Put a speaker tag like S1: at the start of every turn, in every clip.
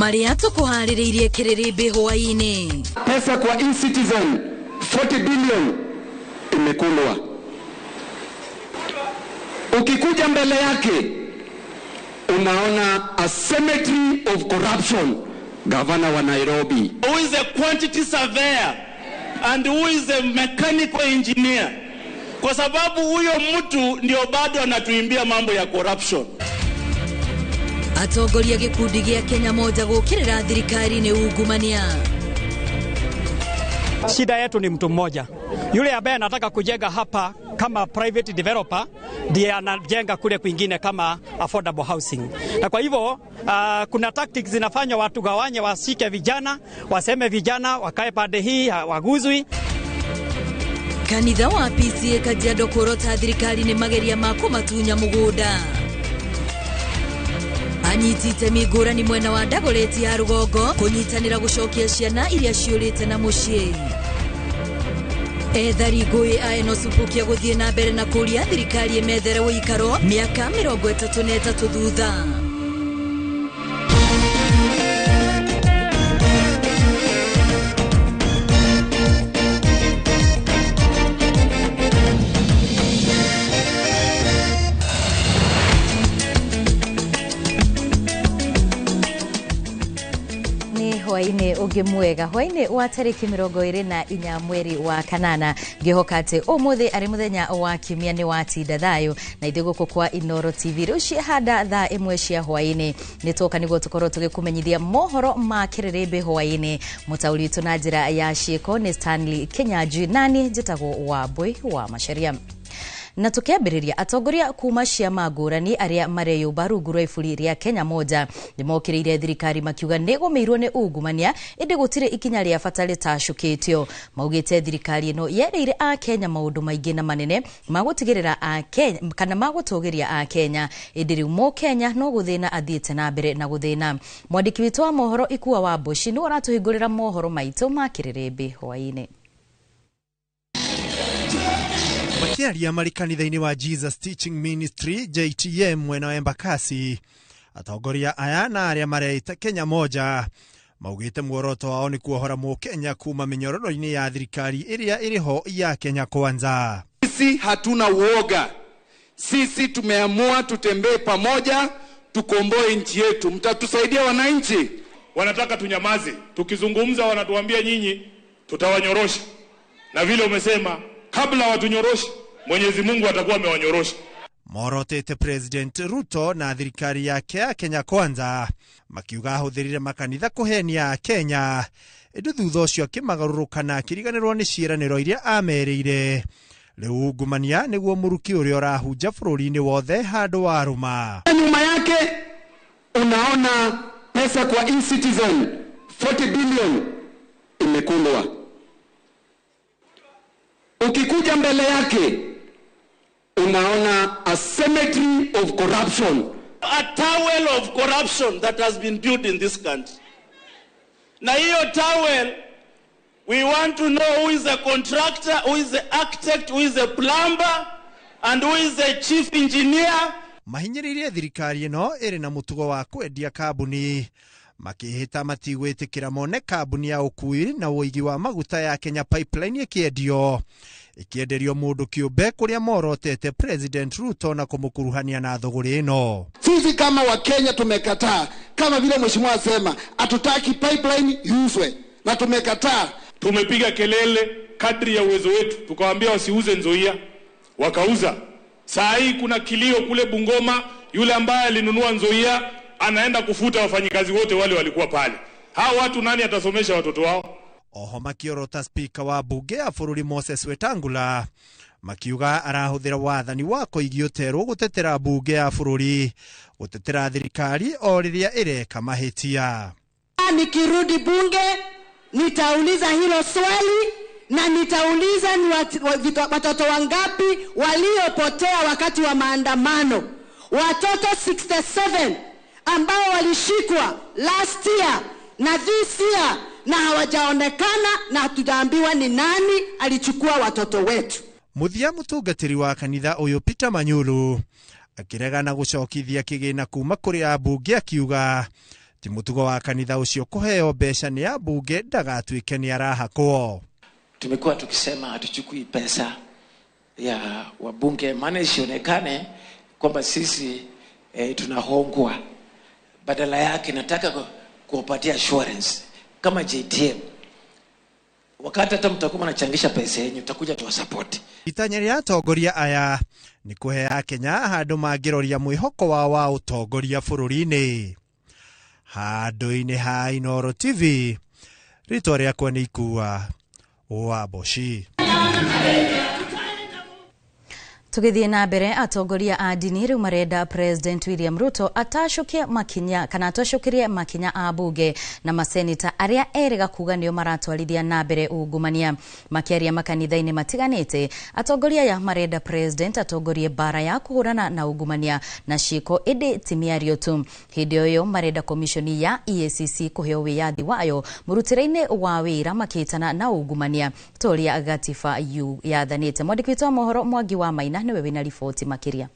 S1: Maria tukuhaririirie kiriribe hwaini.
S2: Pesa kwa e-Citizen 40 billion imekulwa. Ukikuja mbele yake unaona a cemetery of corruption. Governor wa Nairobi,
S3: who is a quantity surveyor and who is a mechanical engineer, kwa sababu huyo mtu ndio bado anatuimbia mambo ya corruption.
S1: Atongoria gikundi gia Kenya moja gukirira thirikari ni ungumania.
S4: Shida yetu ni mtu mmoja. Yule ambaye anataka kujenga hapa kama private developer ndiye anajenga kule kwingine kama affordable housing. Na kwa hivyo kuna tactics zinafanywa watu gawanye, wasike vijana, waseme vijana wakae pande hii waguzwi.
S1: Kanitha wa PCA Kajiado kurota thirikari ni mageria mako matunya muguda. Anyitite migura ni mwena wa Dagoretti ya Rugongo kunyitanira gucokia ciana iria ciurite na mucii. Ethari ngui aeno supukia guthie na mbere na kuria thirikari emethere wikaro miaka 33 thutha.
S5: Hwaine ugimwega hwaine wa tariki 24 mweri wa kanana ngihokate umuthi ari muthenya wa kimia ni watinda thayo na ithuguko kwa Inoro TV ruci hada thaa imwe cia hwaine nitoka niguo tukorwo tugikumenyithia mohoro ma kiriribe hwaine mutauri tu na njira ya ciiko ni Stanley Kenyanjui nani njitagwo wa Boy wa Macharia. Na tukiambiriria atongoria kuma ciama ngurani aria mareyumba rungu rwa iburi ria Kenya moja nimokiriire thirikari makiuga negomeirwo ni ungumania indi gutire ikinya ria bata ritacukitio. Maugite thirikari ino yereire a Kenya maundu maingi na manene magutigirira a Kenya kana magutugiria a Kenya indi riu mo Kenya no guthina athiite na mbere na guthina. Mwandiki witu wa mohoro Ikuwa wa Bushi ni aratuhingurira mohoro maitu makiririmbi hwaine.
S6: Makiaria marikanitha-ini wa Jesus Teaching Ministry JTM mwena wa Embakasi atongoria aya na aria mareita Kenya moja maugite muoroto wao ni kuohora Kenya kuma minyororo-ini ya thirikari iria iriho ya Kenya Kwanza.
S2: Sisi hatuna uoga. Sisi tumeamua tutembee pamoja tukomboe nchi yetu. Mtatusaidia wananchi?
S3: Wanataka tunyamaze. Tukizungumza wanatuambia nyinyi tutawanyorosha. Na vile umesema kabla watunyoroshi Mwenyezi Mungu atakuwa amewanyorosha.
S6: Morotete President Ruto na thirikari yake ya Kenya Kwanza makiuga huthirire makanitha kuhenia Kenya indu thutha ucio kimagarurukana kiriganirwo ni ciiraniro iria ameriire. Riu ungumania niguo muruki uria urahunja bururi-ini wothe handu wa ruma.
S2: Nyuma yake unaona pesa kwa e-Citizen 40 billion imekulwa. Ukikuja mbele yake unaona a cemetery of corruption,
S3: a towel of corruption that has been built in this country. Na hiyo towel, we want to know who is the contractor, who is the architect, who is the plumber and who is the chief engineer.
S6: Mahinyiririe thirikari ino iri na mutugo wa kwendia kabuni makihita matigwitikira mone kabuni ya ukui na uigi wa maguta ya Kenya Pipeline ikienderio mundu kiumbe kuria morotete President Ruto na kumukuruhania na thoguri ino.
S2: Sisi kama wa Kenya tumekataa, kama vile mheshimiwa asema hatutaki pipeline iuzwe na tumekataa.
S3: Tumepiga kelele kadri ya uwezo wetu, tukawaambia wasiuze Nzoia, wakauza. Saa hii kuna kilio kule Bungoma, yule ambaye alinunua Nzoia anaenda kufuta wafanyikazi wote wale walikuwa pale. Hao watu nani atasomesha watoto wao?
S6: Oho makiorota speaker wa bunge ya bururi Moses Wetangula makiuga arahuthira wathani wa kuigioterwo gutetera bunge ya bururi gutetera thirikari o riria ireka mahitia.
S7: Nikirudi bunge nitauliza hilo swali na nitauliza ni watoto wangapi waliopotea wakati wa maandamano. Watoto 67 ambao walishikwa last year na this year na hawajaonekana na hatujaambiwa ni nani alichukua watoto wetu.
S6: Muthia mutungatiri wa kanitha uyu Peter Manyulu akirega na gucokithia kigina kuma kuri abunge akiuga ti mutugo wa kanitha ucio kuheo mbeca ni ambunge ndagatuike ni arahakwo.
S8: Tumekuwa tukisema hatuchukui pesa ya wabunge, maana isionekane kwamba sisi tunahongwa. Badala yake nataka kuwapatia assurance kama JTM. Wakati hata mtakuwa mnachangisha pesa yenu, tutakuja tuwasupport.
S6: Itanya ria atongoria aya ni kuhea Kenya handu mangiroria mwihoko wa utongoria bururi-ini. Handu-ini ha Inooro TV, ritwa riakwa ni Ikua wa Boshi.
S5: Tugithie na mbere, atongoria a dini riu marenda President William Ruto atashukie makinya kana atashukirie makinya a bunge na masenita aria erega kuga nio maratwarithia na mbere ungumania. Makiaria makanitha-ini matiganite, atongoria ya marenda President atongorie bara ya kuhurana na ungumania na shiko indi timiario tu. Hindi uyo marenda komishoni ya EACC kuheo wiyathi wayo murutire-ini wa wira makitana na ungumania toria gatiba yu yathanite. Mwandiki wa mohoro Mwangi wa Maina niwe wina ripoti makiria.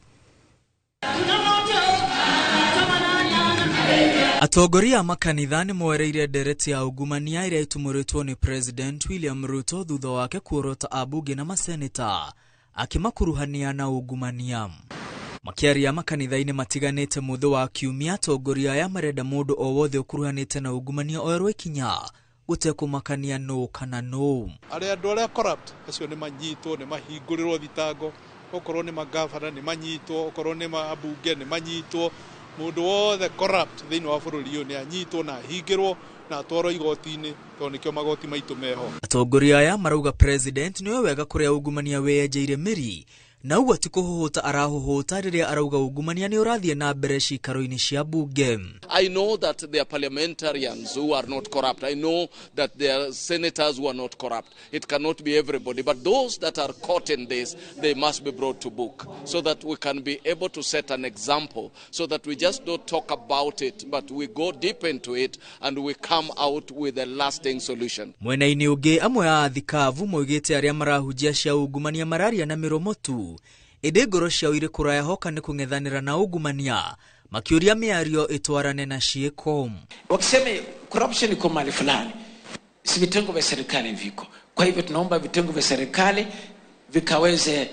S9: Atongoria makanitha ni mwereire ndereti ya ungumania iria itumuritwo ni President William Ruto thutha wake kuorota abunge na maseneta akimakuruhania na ungumania. Makiaria makanitha-ini matiganite mutho wa kiumia, atongoria ya marenda mundu o wothe ukuruhanite na ungumania oerwe kinya gutekumakania no kana no.
S10: Andu aria corrupt acio ni manyitwo, ni mahingurirwo thitango, okorwo ni magavana ni manyitwo, okorwo ni abunge ni manyitwo, mundu wothe corrupt thiini wa bururi uyu ni anyitwo na hingirwo na atwarwo igoti-ini, to nikio magoti maitu meho.
S9: Atongoria aya marauga President niwe wega kuria ungumania weyenjeire miri na uguo ti kuhuhuta arahuhuta riria arauga ungumania ni urathie na mbere cikaro-ini cia bunge.
S11: I know that there are parliamentarians who are not corrupt. I know that there are senators who are not corrupt. It cannot be everybody, but those that are caught in this, they must be brought to book so that we can be able to set an example, so that we just don't talk about it, but we go deep into it and we come out with a lasting solution.
S9: Mwena-ini ungi amwe a thikavu moigite aria marahujia cia ungumania mararia na miromo tu, indi ngoro ciao iri kuraya hoka ni kung'ethanira na ungumania, makiuria miario itwarane na cieko.
S8: Wakisema corruption iko mahali fulani, si vitengo vya serikali viko. Kwa hivyo tunaomba vitengo vya serikali vikaweze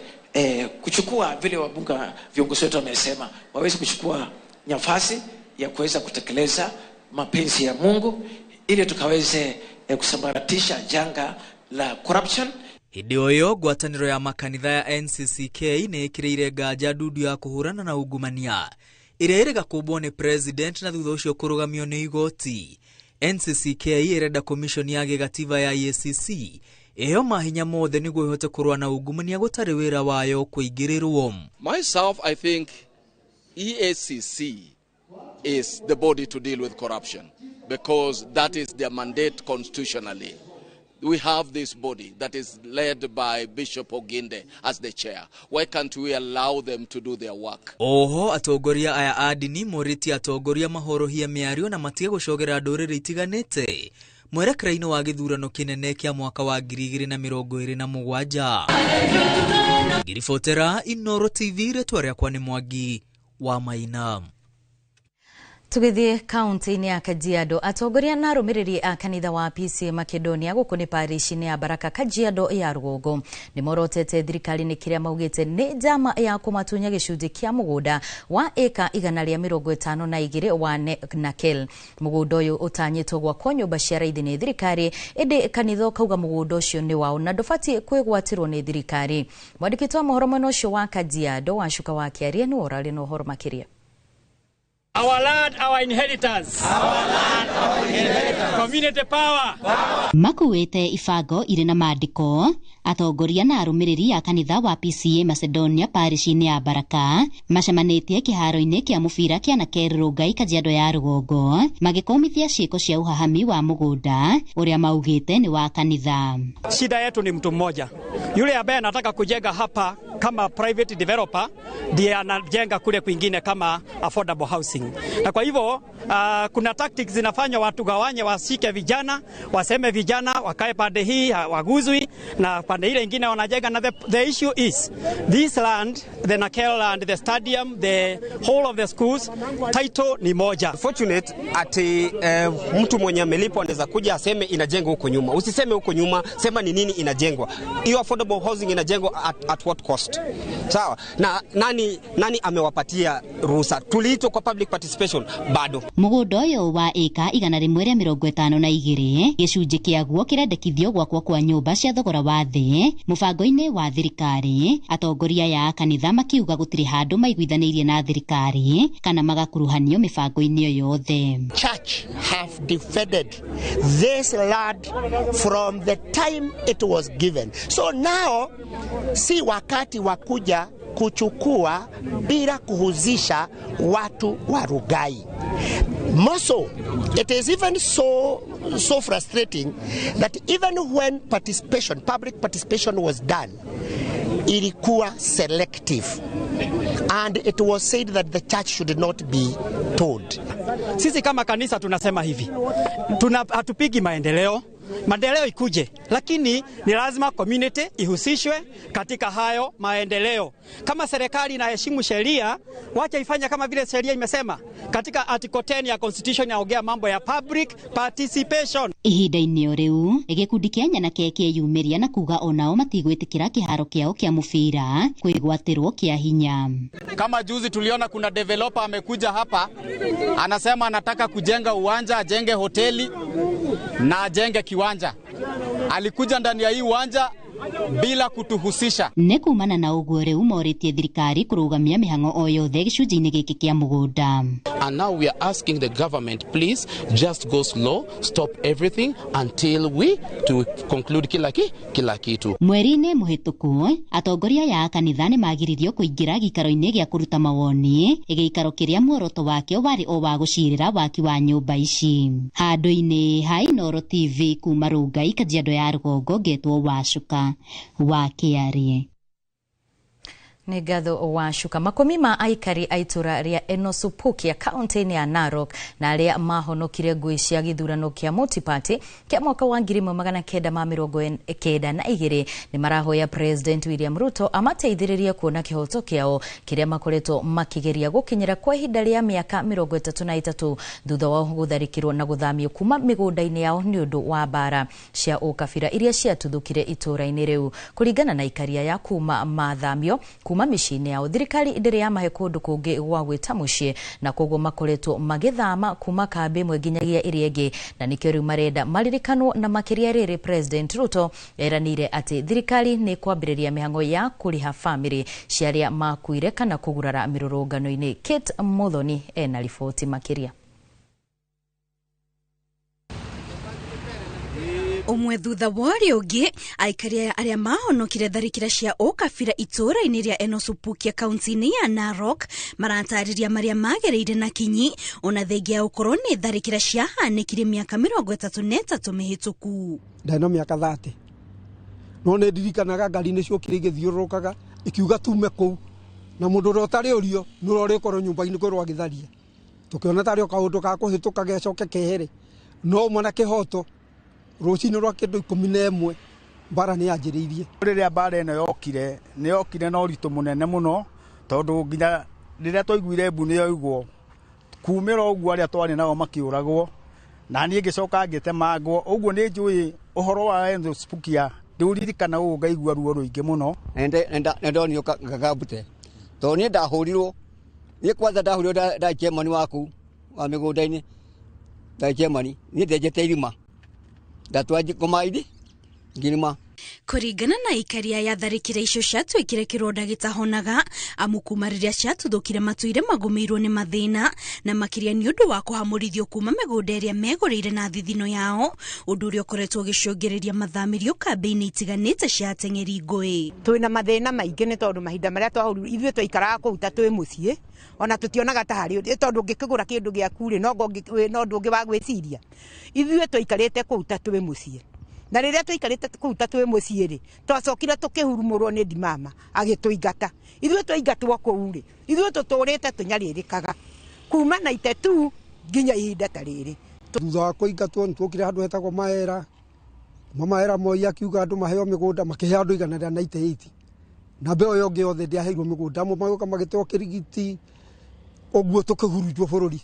S8: kuchukua vile wabunge viongozi wetu wamesema, waweze kuchukua nafasi ya kuweza kutekeleza mapenzi ya Mungu ili tukaweze kusambaratisha janga la corruption.
S9: Hindi oyo ngwataniro ya makanitha ya NCCK ni ikiriire nganja ndudu ya kuhurana na ungumania iria irega kumbwo ni President na thutha ucio kurugamio ni igoti. NCCK irenda komishoni ya gatiba ya EACC eyo mahinya mothe niguo ihote kurwa na ungumania gutari wira wayo kuingirirwo.
S11: Myself, I think EACC is the body to deal with corruption because that is their mandate constitutionally. We have this body that is led by Bishop Oginde as the chair. Why can't we allow them to do their work?
S9: Oho atongoria aya adini moriti atongoria mahorohia miario na matige gucogera nduriri itiganite mwerekera-ini wa githurano kinene kia mwaka wa 2027. Ngiribotera Inooro TV, ritwa riakwa ni Mwangi wa Maina.
S5: Tugithie kaunti-ini ya Kajiado, atongoria na arumiriri a kanitha wa PCA Makedonia guku ni parish-ini ya Baraka Kajiado ya Rugongo ni morotete thirikari-ini kiria maugite ni njama ya kumatunya gicunji kia mugunda wa eka 152 wa Nakel. Mugunda uyu utanyitwo gwakwo nyumba cia raithi ni thirikari, indi kanitha kauga mugunda ucio ni wao na ndubati kwigwatirwo ni thirikari. Mwandiki wa mohoro mwena ucio wa Kajiado Wacuka wa Kiaria ni orali no horo makiria.
S4: Our land, our inheritance. Our land, our inheritance. Community power.
S12: Makuwete ibango iri na maandiko, atongoria na arumiriri a kanitha wa PCA Macedonia parish-ini ya Baraka macemanitie kiharo-ini kia mubira kia Nakel Rongai Kajiado ya Rugongo magikomithia ciiko cia uhahami wa mugunda uria maugite ni wa kanitha.
S4: Shida yetu ni mtu mmoja, yule ambaye anataka kujenga hapa kama private developer ndiye anajenga kule kwingine kama affordable housing. Na kwa hivyo kuna tactics zinafanywa watu gawanye, wasike vijana, waseme vijana wakae pande hii waguzwi na pande ile nyingine wanajenga. Na the issue is this land, the Nakel land, the stadium, the whole of the schools, title ni moja.
S13: Fortunate ati mtu mwenye amelipwa anaweza kuja aseme inajengwa huko nyuma. Usiseme huko nyuma, sema ni nini inajengwa. Hiyo affordable housing inajengwa at what cost? Sawa. Na nani amewapatia ruhusa? Tuliitwa kwa public participation bado.
S12: Mugundo uyu wa eka 152 gicunji kiaguo kirendekithio gwakwo kwa nyumba cia thogora wa thi mubango-ini wa thirikari. Atongoria ya kanitha makiuga gutiri handu maiguithanirie na thirikari kana magakuruhanio mibango-ini yo yothe.
S14: Church have defended this land from the time it was given. So now si wakati wa kuja kuchukua bila kuhuzisha watu wa Rugai. Moso, it is even so frustrating that even when public participation was done, ilikuwa selective, and it was said that the church should not be told.
S4: Sisi kama kanisa tunasema hivi, hatupigi maendeleo ikuje, lakini ni lazima community ihusishwe katika hayo maendeleo. Kama serikali inaheshimu sheria, wacha ifanye kama vile sheria imesema katika article 10 ya constitution yaongea mambo ya public participation.
S12: Ihinda-inĩ riu gikundi kia Nyanake kiyumiria na kuga onao matigwitikira kiharo kiao kia mubira kwigwatirwo kia hinya.
S15: Kama juzi tuliona kuna developer amekuja hapa anasema anataka kujenga uwanja, ajenge hoteli na ajenge kiwanja. Alikuja ndani ya hii uwanja bila kutuhusisha.
S12: Nĩ kumana na ũguo rĩu morĩtie thirikari kũrũgamia mĩhang'o o yothe gĩcunjĩ-inĩ gĩkĩ kĩa mũgũnda.
S16: And now we are asking the government, please just go slow, stop everything until we to conclude kila kitu.
S12: Mweri-inĩ mũhĩtũku atongoria ya kanitha nĩ magiririo kũingĩra gĩikaro-inĩ gĩa kũruta mawoni gĩikaro kĩrĩa muoroto wakĩo warĩ o wa gũcirĩra waki wa nyũmba ici. Handũ-inĩ ha Inooro TV kuma Rongai, Kajiado ya Rũgongo, ngetwo Wacuka wa Kĩarĩ.
S5: Nĩ ngatho Wacuka. Makumi ma aikari a itura ria Enosupukia kaunti-inĩ ya Narok na arĩa mahonokire ngũĩ cia gĩthurano kĩa Multi-Party kĩa mwaka wa 1992 nĩ marahoya President William Ruto amateithĩrĩrie kuona kĩhoto kĩao kĩrĩa makoretwo makĩgeria gũkinyĩra kwa ihinda rĩa mĩaka 33 thutha wa gũtharĩkĩrwo na gũthamio kuma mĩgũnda-inĩ yao nĩ ũndũ wa mbara cia ũkabira iria ciatuthũkire itũra-inĩ rĩu. Kũringana na ikaria ya kuma mathamio kuma mĩciĩ-inĩ yao, thirikari ndĩrĩ yamahe kũndũ kũngĩ gwa gwĩta mũciĩ, na koguo makoretwo magĩthama kuma kambĩ ĩmwe nginyagia ĩrĩa ĩngĩ, na nĩkĩo rĩu marenda maririkanwo. Na makĩria rĩrĩ, President Ruto eranĩire atĩ thirikari nĩ kwambĩrĩria mĩhang'o ya kũrĩha famĩlĩ cia arĩa makuire kana kũgurara mĩrũrũngano-inĩ. Kate Muthoni ena riboti makĩria.
S17: Umwe thutha wori ũngĩ, aikaria arĩa mahonokire tharĩkĩra cia ũkabira itũra-inĩ rĩa Enosupukia kaunti-inĩ ya Narok maratarĩria marĩa magereire na kinyi ona thengia ya gũkorwo nĩ tharĩkĩra ciahanĩkire mĩaka 33 mĩhĩtũku.
S18: Ndena mĩaka 30 no nĩ ndirikanaga ngari nĩ ciokire igĩthiũrũrũkaga ikiuga tume kũu, na mũndũ ũrĩa ũtarĩ ũrio nĩ ũrĩa ũrĩkorwo nyũmba-inĩ kwĩrwo agĩtharia. Tũkĩona tarĩ o kaũndũ ga kũhĩtũka gecoke kehere, no mwana kĩhoto rũcinĩ rwa kĩndũ 11 mbara nĩ yanjĩrĩirie.
S19: Rĩrĩa mbara ĩno yokire na ũritũ mũnene mũno, tondũ nginya rĩrĩa twaiguire mbu nĩ yoigwo kumĩra ũguo arĩa twarĩ nao makĩũragwo na niĩ ngĩcoka ngĩtemangwo. Ũguo nĩ njũĩ ũhoro wa Enosupukia, ndĩũririkana ũũ ngaigua ruo rũingĩ mũno.
S20: Ndonio ngagambute tondũ niĩ ndahũrirwo, niĩ kwanza ndahũrirwo nda chairman waku wa mĩgũnda-inĩ, nda chairman niĩ ndenjete irima ndatwaji komaidi ngirima.
S17: Kũringana na ikaria ya tharĩkĩra icio ciatuĩkire kĩronda gĩtahonaga, amu kuma rĩrĩa ciatuthũkire matuire magũmĩirwo nĩ mathĩna na makĩria nĩ ũndũ wa kũhamũrithio kuma mĩgũnda ĩrĩa megũrĩire na thithino yao, ũndũ ũrĩa ũkoretwo ũgĩcũngĩrĩria mathamĩrio kambĩ-inĩ itiganĩte cia ateng'eri ngũĩ.
S21: Twĩna mathĩna maingĩ nĩ tondũ mahinda marĩa twahũrirwo ithuĩ twaikaraga kũu ta twĩ mũciĩ, ona tũtionaga ta harĩ tondũ ũngĩkĩgũra kĩndũ gĩaku rĩ no ũndũ ũngĩ wa gwĩciria. Ithuĩ twaikarĩte kũu ta twĩ mũciĩ na riria twikarite kuuta twi muciiri twacokire tukihurumurwo ni ndimama agituingata ithuĩ twaingatwo kũu rĩ ithuĩ tũtũrĩte tũnyarirĩkaga kuma 92 nginya ihinda ta rĩrĩ
S18: thutha wa kũingatwo nĩ twokire handũ hetagwo Maera Maera Moi akiuga andũ maheo mĩgũnda makĩhe andũ 198 na mbeo yo ngĩ yothe ndĩaheirwo mĩgũnda magoka magĩteo kĩrigiti ũguo tũkĩhurunjwo bũrũri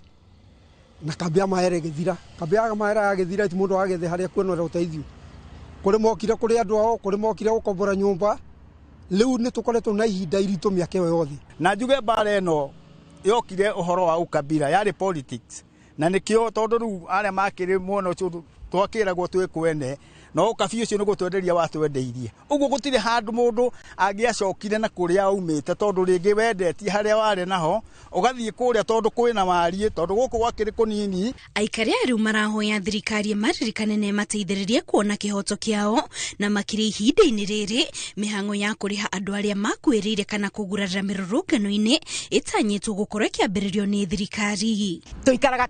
S18: na kambĩ ya Maera ĩgĩthira kambĩ ya Maera yagĩthira ti mũndũ wagethe harĩa kuonera ũteithio kũrĩ mokire kũrĩ andũ ao kũrĩ mokire gũkombora nyũmba rĩu nĩ tũkoretwo na ihinda iritũ mĩaka ĩyo yothe
S19: na njuge bara ĩno yokire ũhoro wa ukabira yarĩ politics na nĩkĩo tondũ rĩu arĩa makĩrĩ muono ũcio twakĩragwo twĩkwene no kabi ũcio nĩguo twenderia watwendeirie ũguo gũtirĩ handũ mũndũ angĩacokire na kũrĩa aumĩte tondũ rĩngĩ wendetie harĩa warĩ naho ũgathiĩ kũrĩa tondũ kwĩna mariĩ tondũ gũkũ gwakĩrĩ kũnini.
S17: Aikari rĩu marahoya thirikari maririkane na mateithĩrĩrie kuona kĩhoto kĩao na makĩria ihinda-inĩ rĩrĩ mĩhang'o ya kũrĩha andũ arĩa makuĩrĩire kana kũgurarĩra mĩrũrũngano-inĩ ĩtanyĩtwo gũkorwo ĩkĩambĩrĩrio nĩ thirikari.
S21: Tũikaraga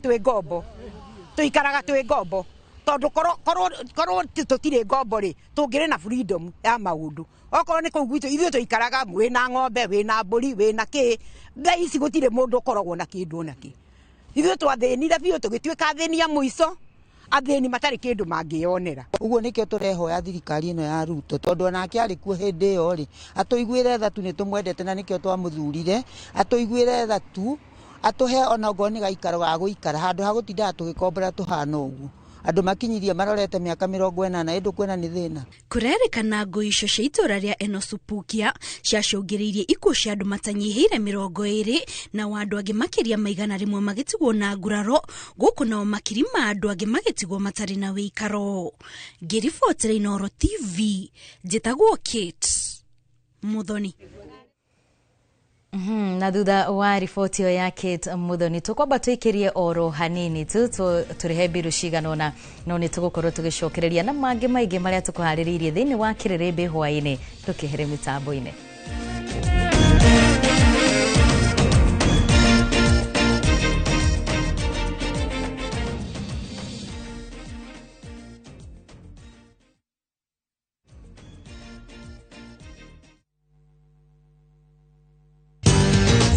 S21: twĩ ngombo tondu korwo tutire ngombo ri tungire na freedom ya maundu okorwo ni kuu gwitu ithuĩ tuikaraga wina ng'ombe wina mburi wina ki ngai ici gutire mundu ukoragwo na kindu naki ithuĩ twathinire biũ tugituĩka athĩni a mũico athĩni matarĩ kindu mangĩonera
S1: uguo nikio turehoya thirikari ino ya Ruto tondu onake ari kuo hindi iyo ri atuiguire tha tu ni tumwendete na nikio twamuthurire atuiguire tha tu atuhe ona ngo ni gaikaro ga guikara handu ha gutinda tugikombora tuhana uguo andu makinyirie marorete miaka 40 endu kwena ni thina
S17: kurerikana ngui icio cia itura ria Enosupukia ciacungĩrĩirie ikuũ cia andu matanyihĩire 20 na wa andu angĩ makiria maigana rimwe magitigwo na nguraro gũkũ nao makiri ma andu angĩ magitigwo matarĩ na wĩikaro. Ngĩribotera Inooro TV njĩtagwo Kate Muthoni.
S5: Na thutha wa riboti ĩyo ya Kate Muthoni tũkwamba twĩkĩrie oro hanini tu tũrehe mbiru ciganona no nĩ tũgũkorwo tũgĩcokereria na mangĩ maingĩ marĩa tũkũharĩrĩirie thĩinĩ wa Kĩrĩrĩmbĩ hwaĩ-inĩ tũkĩhere mĩtambo-inĩ.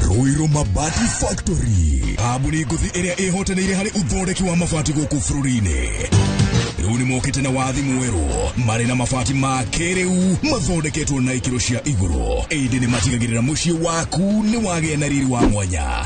S22: Ruiru Mabati Factory kambuni nguthi ĩrĩa ĩhotanĩire harĩ uthondeki wa mabati gũkũ bũrũri-inĩ. Rĩu nĩ mokĩte na wathi mwerũ marĩ na mabati ma kĩrĩu mathondeketwo na ikĩro cia igũrũ ĩndĩ nĩ matigagĩrĩra mũciĩ waku nĩ wagĩa na riri wa mwanya.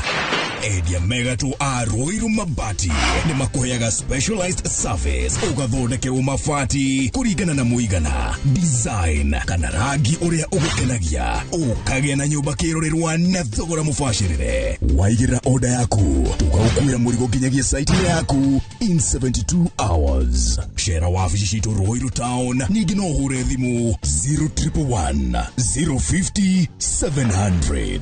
S22: Endia megatũ a Ruiru Mabati nĩ makũheaga specialized service ũgathondekerwo mabati kũringana na mũigana, design kana rangi ũrĩa ũgũkenagia, ũkagĩa na nyũmba kĩrorerwa na thogora mũbacĩrĩre. Waigĩrĩra order yaku tũgagũkuĩra mũrigo nginyagia site yaku in 72 hours. Cera wabici citũ Ruiru Town, ningĩ no ũhũre thimũ 0111 050 700.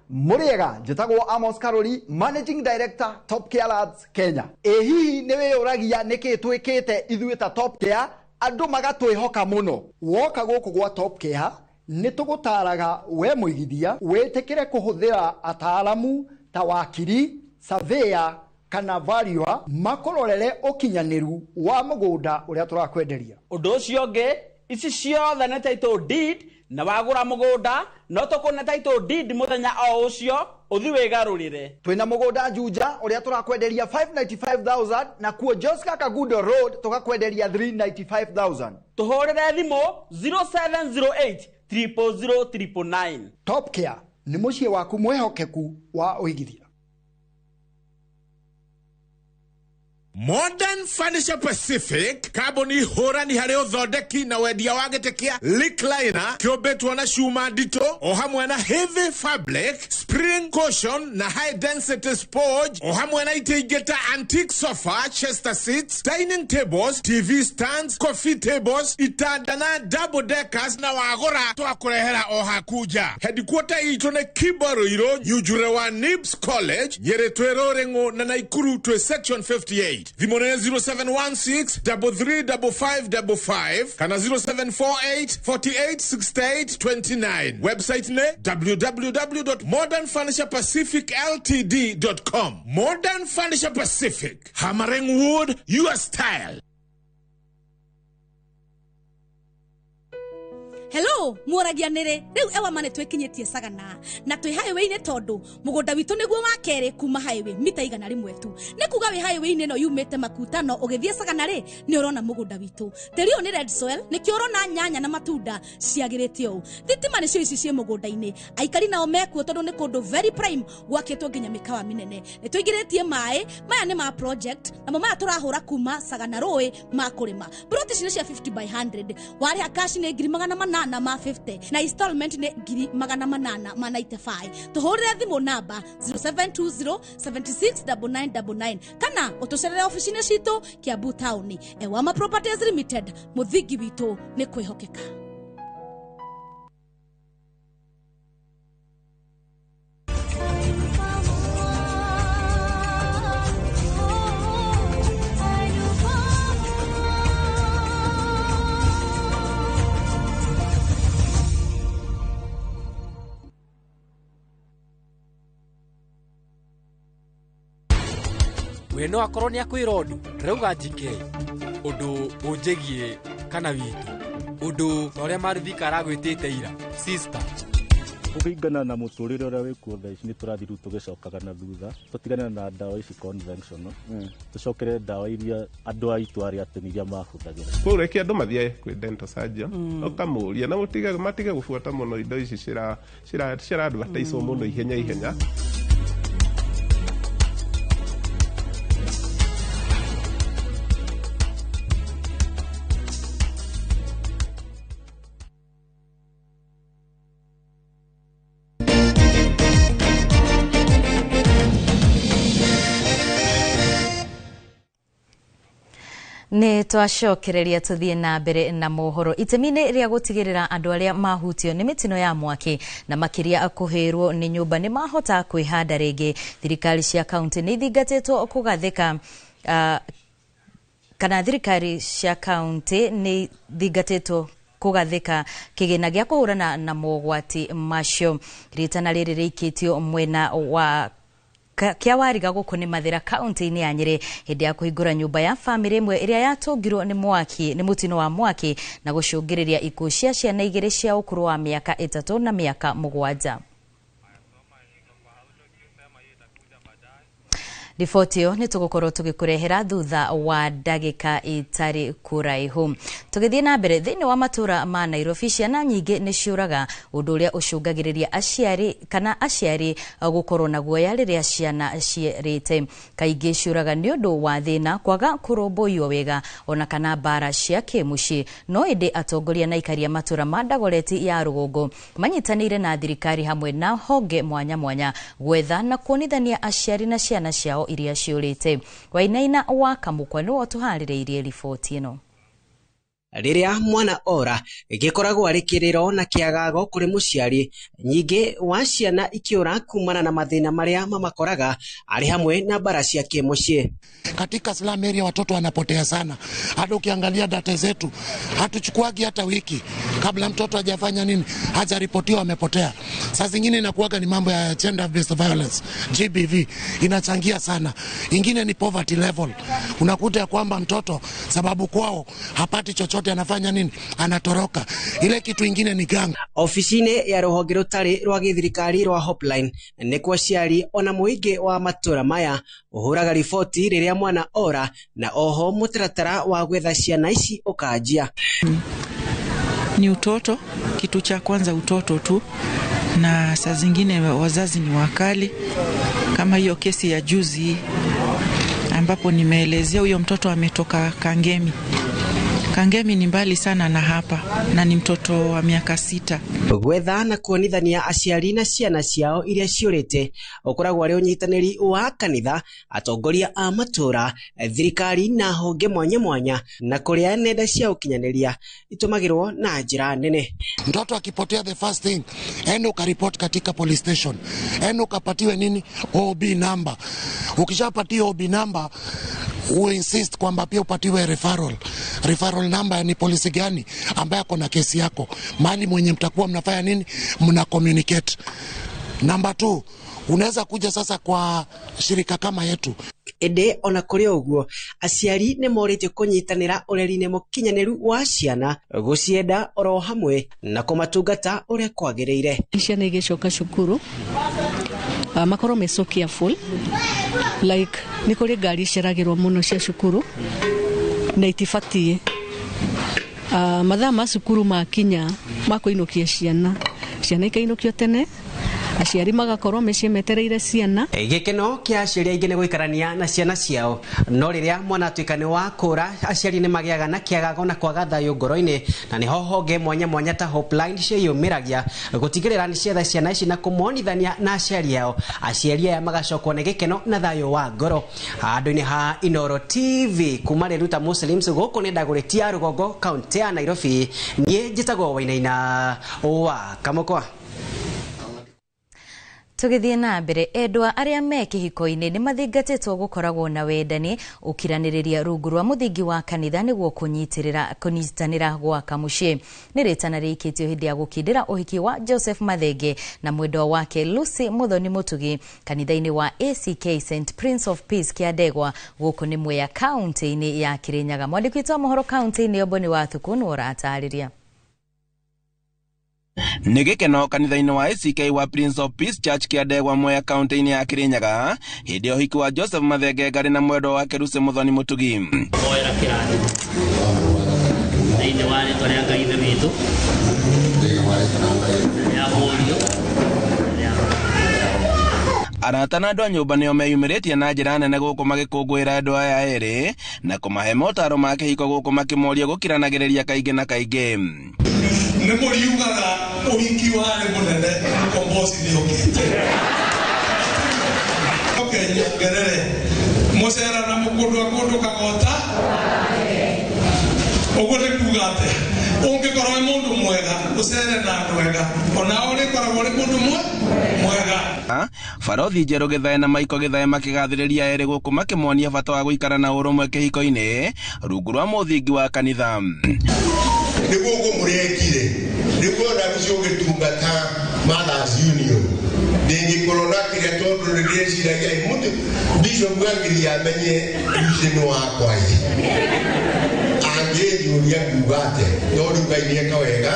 S23: Muriega njitagwo Amos Karoli, Managing Director Top Care Labs Kenya. Hihi nĩ wĩyũragia nĩkĩ twĩkĩte ithuĩ ta Top Care andũ magatwĩhoka mũno? Woka gũkũ gwa Top Care nĩ tũgũtaraga we mũigithia wĩtĩkĩre kũhũthĩra ataalamu ta wakiri, surveyor kana valuer makũrorere ũkinyanĩru wa mũgũnda ũrĩa tũrakwenderia.
S24: Ũndũ ũcio ũngĩ ici ciothe nĩ title deed na wagũra mũgũnda no tũkũne title deed mũthenya o ũcio ũthi wĩgarũrĩre.
S23: Twĩna mũgũnda Juja ũrĩa tũrakwenderia 595,000 na kuo Joska Kagundo Road tũgakwenderia 395,000.
S24: Tũhũrĩre thimũ 0708 000 999.
S23: Top Care nĩ mũciĩ waku mwĩhokeku wa ũigithia.
S25: Modern Furniture Pacific kambuni hũrani harĩ ũthondeki na wendia wa gĩtĩkia Recliner kĩũmbĩtwo na cuma nditũ o hamwe na heavy fabric, spring cushion na high density sponge o hamwe na itĩ ingĩ ta antique sofa, chester seats, dining tables, TV stands, coffee tables, itanda na double deckers na wagũra twakũrehera o hakuja. Headquarter itũ nĩ Kibaruiro, Nyujure wa Nibs College, Nyeri twĩ Rũrĩng'ũ na Naikuru twĩ section 58. Thimone 0716 335555 kana 0748 4868 29. Website ne www.modernfurniturepacificltd.com. Modern Furniture Pacific, hammering wood, your style.
S2: Hello, muoragia nere. Riu ewa mane twekinyetie Sagana. Na twi highway ne tondu mugunda witu niguo wa kere kuma highway mita igana rimwe tu. Ne kuga wi highway ne no yumete makutano ugithie Sagana ri ni urona mugunda witu. Terio ni red soil ni kiorona nyanya na matunda ciagirite u. Thitima ni cio ici cie mugunda-ini. Aikari nao mekuo tondu ni kundu very prime gwakitwo nginya mikawa minene. Ni tuigiritie mai, maya ni ma project na mama turahura kuma Sagana roi ma kurima. Broti cine cia 50 by 100. Wari akashi ni ngiri magana manana na ma 50 na installment ne ngiri magana manana ma 95. Tuhurire thimu namba 0720 769999 kana utucerere ofisine citu Kiambu Town. Ewama Properties Limited, muthingi witu ni kwihokeka.
S3: We no akorwo ni akwironu reuga njike undu unjegie kana witu undu uria maruthika aragwitite ira sister
S6: kũringana na mũtũrĩre ũrĩa wĩkuo thaa ici nĩ tũrathiĩ rĩu tũgĩcokaga na thutha tũtigane na ndawa ici conventional tũcokere ndawa iria andũ a itũũra rĩa tene iria mahũthagĩra
S7: kũu reke andũ mathiĩ kwĩ dental surgeon ũkamũria na matige gũbuata mũno indo ici cira advertise mũno ihenya
S5: Ni twacokereria tuthie na mbere na mohoro itemine ria gutigirira andu aria mahutio ni mitino ya mwaki na makiria kuhirwo ni nyumba ni mahota kwihanda ringi. Thirikari cia kaunti ni thingatitwo kugathika kana thirikari cia kaunti ni thingatitwo kugathika kigina gya kuhurana na mogwati macio. Ritana riri rikitio mwena wa kia wariga guku ni Mathira kaunti-ini ya Nyeri hindi ya kuhingura nyumba ya family imwe iria yatungirwo ni mwaki ni mutino wa mwaki na gucungiriria ikuũ cia ciana igiri cia ukuru wa miaka 3 na miaka 7. Riboti yo ni tugukorwo tugikurehera thutha wa ndagika itari kuraihu. Tugithie na mbere thiini wa matura ma Nairobi ciana nyingi ni ciuraga undu uria ucungagiriria aciari gukorwo na guoya riria ciana ciarite. Kaingi ciuraga ni undu wa thina kwaga kurumbuiyo wega ona kana bara cia kimuci. No indi atongoria na ikaria matura ma Dagoreti ya Rugungu manyitanire na thirikari hamwe na honge mwanya mwanya gwetha na kuonithania aciari na ciana ciao iria ciurite. Wainaina wa Kamukwa ni wotuhaririirie riboti ino.
S10: Riria mwana ora gikoragwo ari kiriro na kiagago kuri muciari nyingi wa ciana ikiura kumana na mathina maria mamakoraga ari hamwe na bara cia kimucie.
S26: Katika slum area watoto wanapotea sana. Hata ukiangalia data zetu hatuchukuagi hata wiki kabla mtoto hajafanya nini hajaripotiwa amepotea. Saa zingine inakuaga ni mambo ya gender based violence GBV inachangia sana. Ingine ni poverty level. Unakuta ya kwamba mtoto sababu kwao hapati chochote anafanya nini anatoroka. Ile kitu ingine ni gang.
S10: Ofisine ya ruhonge rutari rwa githirikari rwa Hopline ni kwa ciari ona muingi wa matura maya uhuraga riboti riria mwana ora na oho mutaratara wa gwetha ciana ici ukajia.
S27: Ni utoto, kitu cha kwanza utoto tu, na saa zingine wazazi ni wakali, kama hiyo kesi ya juzi ambapo nimeelezea huyo mtoto ametoka Kangemi. Kangemi ni mbali sana na hapa na ni mtoto wa miaka 6.
S10: gwetha na kuonithania aciari na ciana ciao iria ciũrĩte ũkoragwo arĩ ũnyitanĩri wa kanitha, atongoria a matũra, thirikari na honge mwanya mwanya, na kũrĩa nenda cia ũkinyanĩria itumagĩrwo na njĩra nene.
S26: Mtoto akipotea, the first thing enda ukaripoti katika police station, enda ukapatiwe nini, OB number. Ukishapatiwa OB number insist kwamba pia upatiwe referral number. Ni polisi gani ambaye ako na kesi yako, mahali mwenye mtakuwa mnafanya nini, mna communicate. Number 2, unaweza kuja sasa kwa shirika kama yetu.
S10: Ende ona kũrĩ ũguo, aciari nĩ morĩtio kũnyitanĩra ũreri-inĩ mũkinyanĩru wa ciana, gũcienda oro hamwe na kũmatungata ũrĩa kwagĩrĩire.
S4: Ciana igĩcoka cukuru makorwo me so careful, like nĩ kũrĩ ngari iceragĩrwo mũno cia cukuru na itibatiĩ. Mathaa ma cukuru makinya makũinũkia ciana ikainũkio tene, aciari magakorwo meciĩ metereire ciana.
S10: Gĩkeno kĩa aciari aingĩ nĩ gũikarania na ciana ciao, no rĩrĩa mwana atuĩka nĩ wa kũra, aciari nĩ magĩaga na kĩagago na kwaga thayũ ngoro-inĩ, na nĩho honge mwanya mwanya ta Hopeline ciĩyumĩragia gũtigĩrĩra nĩ cietha ciana ici na kũmonithania na aciari ao, aciari aya magacokwo nĩ gĩkeno na thayũ wa ngoro. Handũ-inĩ ha Inooro TV kuma Reruta Muslims gũkũ nĩ Ndagũrĩti ya Rũgongo, kaunti ya Nairobi, niĩ njĩtagwo Wainaina wa Kamũkwa.
S5: Tugithie na mbere, endwa arĩa me kĩhiko-inĩ nĩ mathingatĩtwo gũkoragwo na wendani, ũkiranĩrĩria rungu rwa mũthingi wa kanitha nĩguo kũnyitanĩra gwaka mũciĩ. Nĩ rĩtana rĩikĩtio hĩndĩ ya gũkindĩra ũhiki wa Joseph Mathenge na mwendwa wake Lucy Muthoni Mutugi kanitha-inĩ wa ACK St Prince of Peace Kĩandegwa gũkũ nĩ Mwea kaunti-inĩ ya Kirinyaga. Mwandĩki witũ wa mohoro kaunti-inĩ Oboni wa Thuku nĩ ũratarĩria.
S8: Nĩ gĩkeno kanitha-inĩ wa ACK wa Prince of Peace Church Kĩandegwa Mwea kaunti-inĩ ya Kirinyaga hĩndĩ ya ũhiki wa Joseph Mathenge ngarĩ na mwendwa wake Lucy Muthoni Mutugi.
S9: Oera kĩrathi thĩinĩ wa rĩtwa rĩa Ngai ithe witũ rĩa mũriũ
S8: arata na andũ a nyũmba nĩo meyumĩrĩtie na njĩra nene gũkũ magĩkũngũĩra andũ aya erĩ na kũmahe motaro ma kĩhiko gũkũ makĩmoria gũkiranagĩrĩria kaingĩ na kaingĩ.
S11: Nĩ mũriugaga ũhiki warĩ mũnene, kombosi nĩ ũkĩte. Nyongerere mũcera na mũkũndũ kagota ũguo nĩ kuuga atĩ ũngĩkorwo wĩ mũndũ mwega ũcere na andũ ega, ona ũrĩkoragwo ũrĩ mũndũ mwega.
S8: Barothi Njerũ Gĩthae na Maiko Gĩthae makĩgathĩrĩria erĩ gũkũ makĩmonia bata wa gũikara na ũrũmwe kĩhiko-inĩ rungu rwa mũthingi wa kanitha.
S13: Nĩguo mũrekire nĩguo ndagucio gĩtungata Mothers Union ndĩngĩkorwo na kĩrĩa tondũ nĩndĩreciragia mũndũ Bishop Gangiri amenye Lucy nĩ wakwa angĩnjũria kuuga atĩ tondũ Ngai nĩeka wega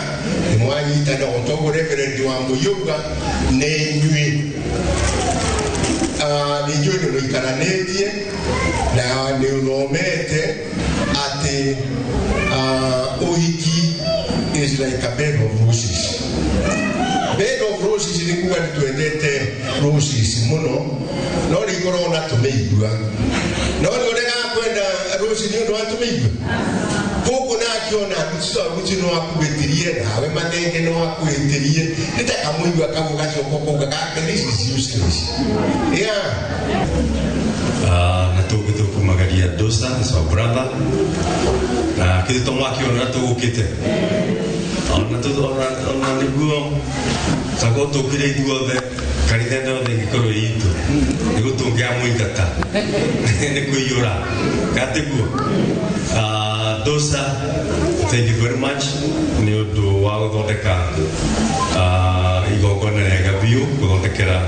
S13: nĩmwanyitana ũtongo Reverend wa Mũyũga nĩ inyuĩ nĩ mũikaranĩtie na nĩ ũthomete atĩ ũhiki is like a bed of roses. Bed of roses nĩ kuga nĩ twendete roses mũno, no rĩkorwo na tũmĩigua, no nĩ ũrega kwenda roses nĩ ũndũ wa tũmĩigua. Kũguo nakĩona Lucy no akuhĩtĩrie, nawe Mathenge no akuhĩtĩrie, nĩ ta kamũigua kamwe gacoka kuga gake this is useless.
S14: Na tũgũmagaria Dosa as our brother na kĩndũ tũmakĩona tũgũkĩte ona nĩguo sako tũkĩre ithuothe kanitha yothe ĩngĩkorwo itũ nĩguo tũngĩamũingata nĩ kũiyũra gatĩguo. Dosa, thank you very much nĩ ũndũ wa gũthondeka igongona rĩega biũ gũthondekera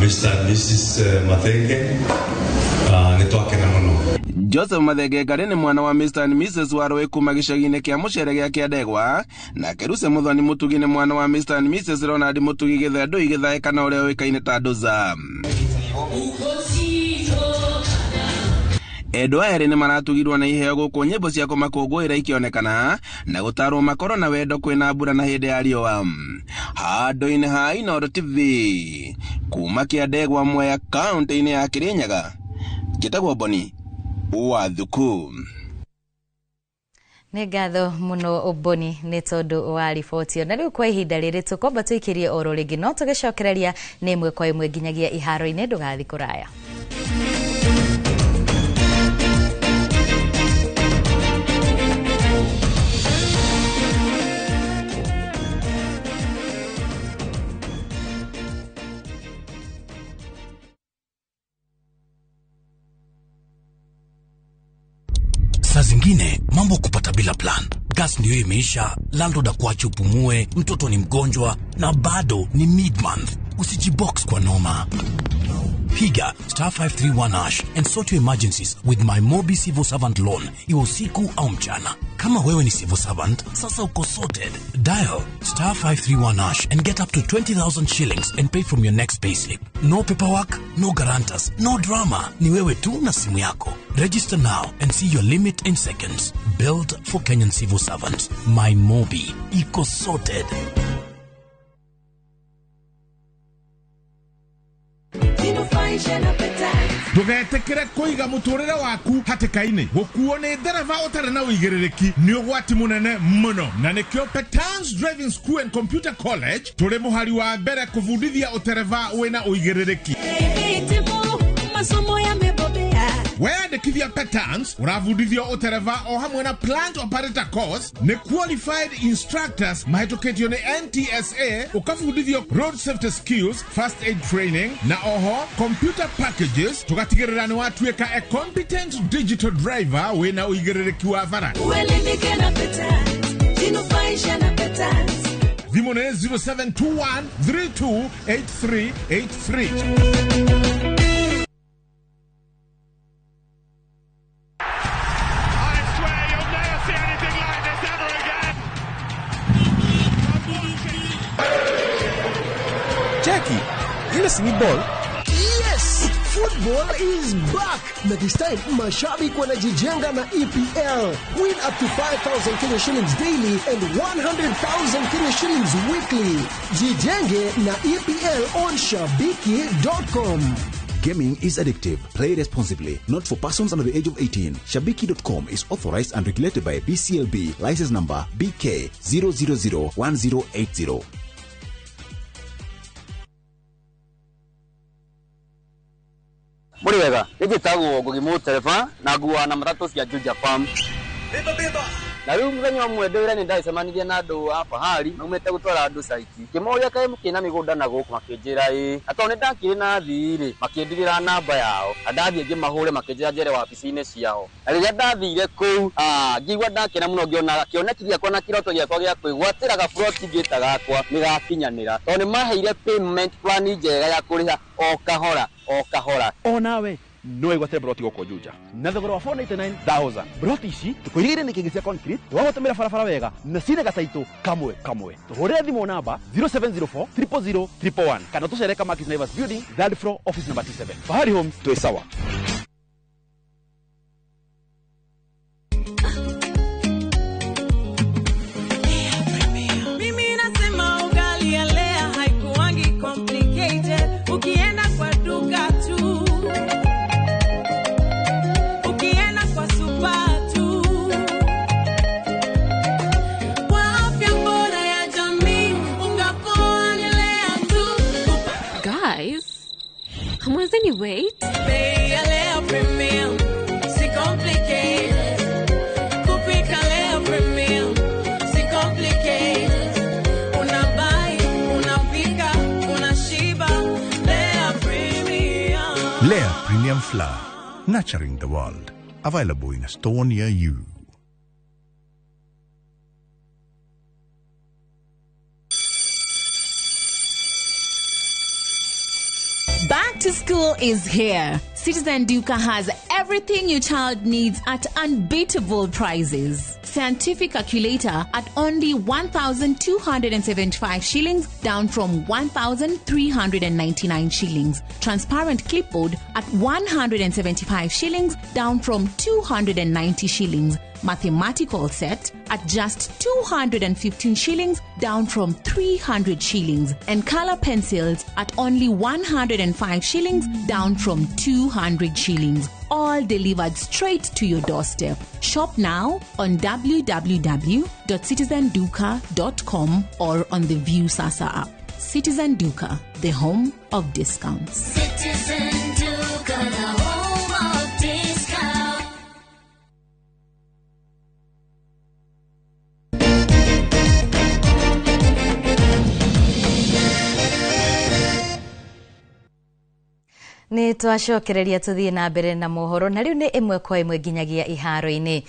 S14: Mr. and Mrs. Mathenge nĩ twakena mũno.
S8: Joseph Mathenge ngarĩ nĩ mwana wa Mr. and Mrs. Warũĩ kuma gĩcagi-inĩ kĩa Mũcere gĩa Kĩandegwa, nake Lucy Muthoni Mutugi nĩ mwana wa Mr. and Mrs. Ronald Mutugi Gĩthendũi Gĩthae kana ũrĩa ũĩkaine ta Doza. Endwa erĩ nĩ maratugirwo na iheo gũkũ nyĩmbo cia kũmakũngũĩra ikĩonekana na gũtarwo makorwo na wendo kwĩna mbura na hĩndĩ ya riũa. Handũ-inĩ ha Inooro TV kuma Kĩandegwa Mwea kaunti-inĩ ya Kirinyaga, njĩtagwo Boni wa Thuku.
S5: Nĩ ngatho mũno Oboni nĩ tondũ wa riboti na rĩu kwa ihinda rĩrĩ tũkomba tũikirie oro rĩngĩ no tũgĩcokereria nĩ ĩmwe kwa ĩmwe nginyagia iharo-inĩ ndũgathi kũraya.
S22: Saa zingine mambo kupata bila plan. Gas ndiyo imeisha, landlord akuache upumue, mtoto ni mgonjwa na bado ni mid-month. Usijibox kwa noma. Piga *531# and sort your emergencies with my Mobi Civil Servant loan. Iwe usiku au mchana. Kama wewe ni civil servant, sasa uko sorted. Dial *531# and get up to 20,000 shillings and pay from your next payslip. No paperwork, no guarantors, no drama. Ni wewe tu na simu yako. Register now and see your limit in seconds. Built for Kenyan civil servants. My Mobi. Iko sorted.
S25: Ndugetekere kuiga muturire waku hatikaini gukuo ni ndereva utari na uigiririki ni ugwati munene muno na nikio Petans Driving School and Computer College turi muhari wa mbere kuvundithia utereva wina uigiririki. Weyandikithia Petans uravundithio utereva o hamwe na plant operator course ni qualified instructors mahetũkĩtio ni NTSA ukavundithio road safety skills, first aid training na oho computer packages tugatigĩrĩra ni watuĩka a competent digital driver wina uigĩrĩrĩki wa bara. Thimũ nĩ 0721 328383.
S12: Jackie, ile si ball? Yes! Football is back! Na this time, mashabiki wanajijenga na EPL. Win up to 5,000 Kenya shillings daily and 100,000 Kenya shillings weekly. Jijenge na EPL on shabiki.com.
S15: Gaming is addictive. Play responsibly. Not for persons under the age of 18. Shabiki.com is authorized and regulated by BCLB. License number BK 0001080.
S16: Muri wega, igitagwo Ngugimu Tereva na nguwa na matatu cia Juja Farm. Beba. Na rĩu mũthenya ũmwe ndĩwĩra nĩ ndacemanirie na andũ a Fahari maumĩte gũtwara andũ saiti. Kĩmoria kaĩ mũkĩna mĩgũnda na gũkũ makĩnjĩra atĩ nĩ ndakĩrĩ na thirĩ makĩndigĩra namba yao. Ndathiĩ ngĩmahũre makĩnjĩra njere wabici-inĩ ciao. Na rĩrĩa ndathire kũu ngĩigua ndakena mũno ngĩona kĩoneki gĩakwa na kĩroto gĩakwa gĩa kwĩgwatĩra gaburoti ngĩta gakwa nĩgakinyanĩra. Tondũ nĩ maheire payment plan njega ya kũrĩha o kahora.
S12: O nawe no igwate broti goko Juja na thogora wa 499,000. Broti ici tukuirigire ni kigisia concrete wagũtũmĩra barabara wega na cine gacaitũ kamwe. Tuhũrĩre thimũ namba 0704 000 111 kana tũcere Kamakis Naivas Building, third floor, office number 27. Fahari Homes, twĩ sawa.
S18: Mimi nasema ugali ya Lea haikuwangi complicated. Ukienda kwa duka tu, ukienda kwa super tu, kwa afya bora ya jamii ungapoa ni Lea tu.
S19: Guys, hamwezeni wait?
S18: Bei ya Lea Premium si complicated. Kupika Lea Premium si complicated. Unabai, unapika, unashiba. Lea Premium.
S20: Lea Premium Flour, nurturing the world. Available in a store near you.
S21: Back to school is here. Citizen Duka has everything your child needs at unbeatable prices. Scientific calculator at only 1,275 shillings, down from 1,399 shillings. Transparent clipboard at 175 shillings, down from 290 shillings. mathematical set at just 215 shillings, down from 300 shillings, and color pencils at only 105 shillings, down from 200 shillings. All delivered straight to your doorstep. Shop now on www.citizenduka.com or on the View Sasa app. Citizen Duka, the home of discounts.
S1: Citizen Duka, the home of discounts.
S5: Ni twacokereria tuthie na mbere na mohoro na riu ni imwe kwa imwe nginyagia iharo-ini.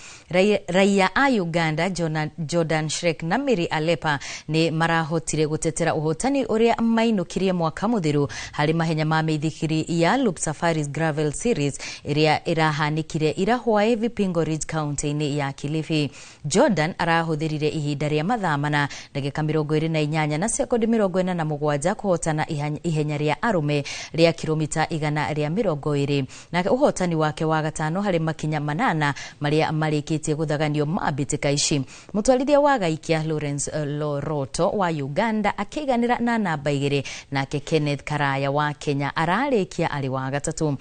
S5: Raia a Uganda Jordan Shrek na Mary Alepa ni marahotire gutetera uhotani uria mainukirie mwaka muthiru hari mahenya ma mithikiri ya Loop Safaris Gravel Series iria irahanikire irahwae Vipingo Ridge County-ini ya Kilifi. Jordan arahuthirire ihinda ria mathaa mana ndagika 28 na sekondi 47 kuhotana ihenya ria arume ria kilomita na ria 20 na uhotani wake wa gatano hari makinya manana maria marikitie guthaganio mabitika ici. Mutwarithia wa gaikia Lawrence Loroto wa Uganda akiganira na namba 2 nake Kenneth Karaya wa Kenya ararikia ari wa gatatu.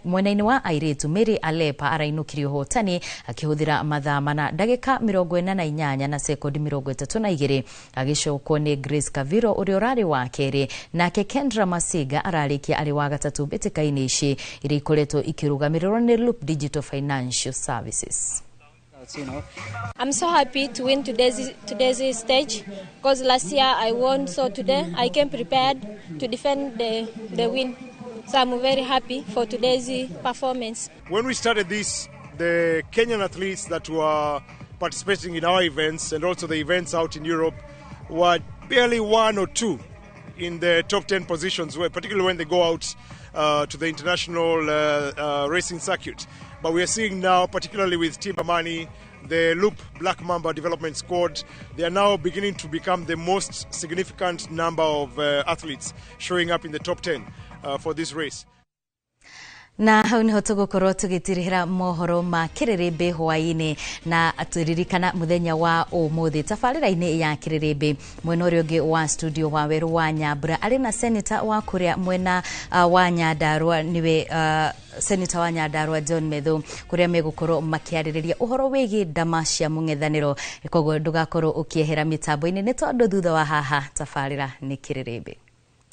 S5: Mwena-ini wa airitu Mary Alepa arainukirie uhotani akihuthira mathaa mana ndagika 48 na sekondi 32 agicokwo ni Grace Kaviro uri urari wa keri nake Kendra Masiga ararikia ari wa gatatu betikaini ici iri ikoretwo ikirugamirwo ni Loop Digital Financial Services.
S2: I'm so happy to win today's stage because last year I won, so today I came prepared to defend the win. So I'm very happy for today's performance.
S3: When we started this, the Kenyan athletes that were participating in our events and also the events out in Europe were barely 1 or 2 in the top 10 positions, particularly when they go out to the international racing circuit. But we are seeing now, particularly with Team Amani, the Loop Black Mamba Development Squad, they are now beginning to become the most significant number of athletes showing up in the top 10 for this race.
S5: Na hau niho tugukorwo tugitirihira mohoro ma Kiriribe hwaini na aturirikana muthenya wa umuthi tabarira-ini ya Kiriribe. Mwena uria ungi wa studio wa Weru wa Nyambura ari na senator wa kuria mwena wa Nyandarua niwe senator wa Nyandarua John Methu kuria megukorwo makiaririria uhoro wigi ndama cia mung'ethaniro. Koguo ndugakorwo ukiehera mitambo-ini ni tondu thutha wa haha tabarira ni Kiriribe.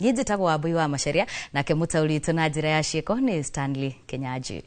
S5: Njitagwo Wambui wa Macharia nake mutauri tu na njira ya cieko ni Stanley Kenyaji.